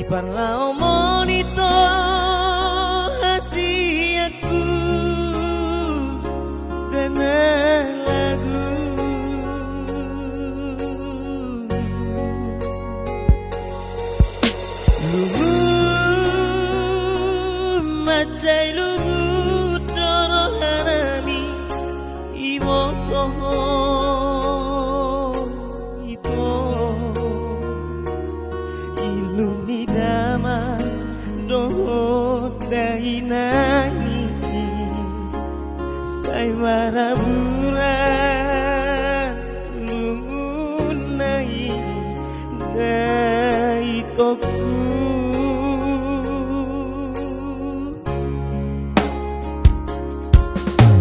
Parla monito hasiaku dengan lagu lugu macai lugu doro harami iwo toho ito iluni dama dohot dahinani say maraburan lungunai daitoku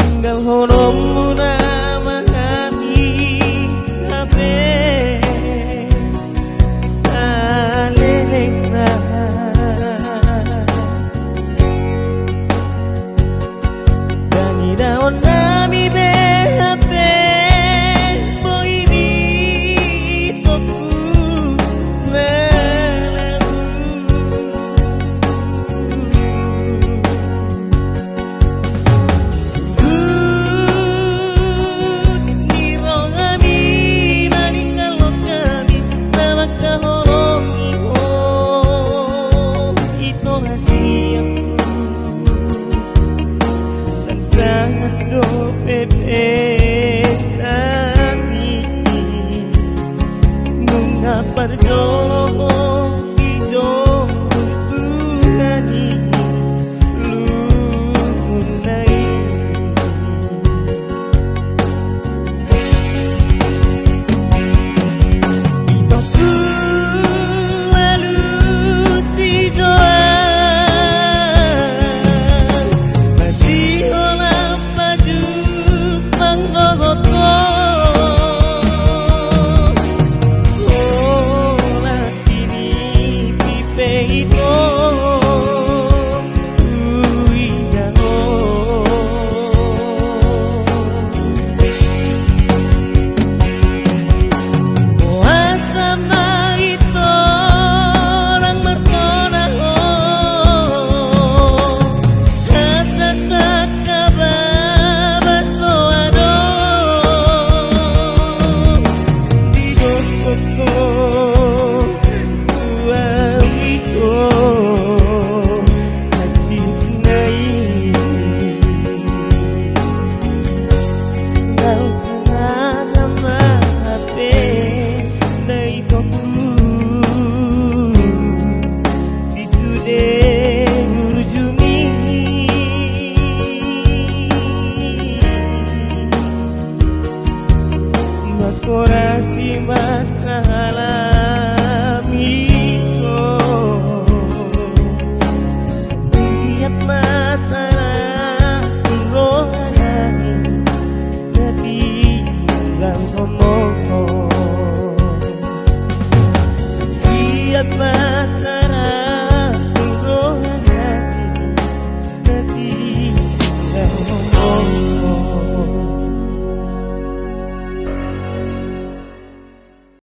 tinggal honom nama kami habe daon nami BHP boy bitoku lalagu niro kami maningalo kami nama kahorong iho ito hasiaku sangat do pepes tami nunga parjolo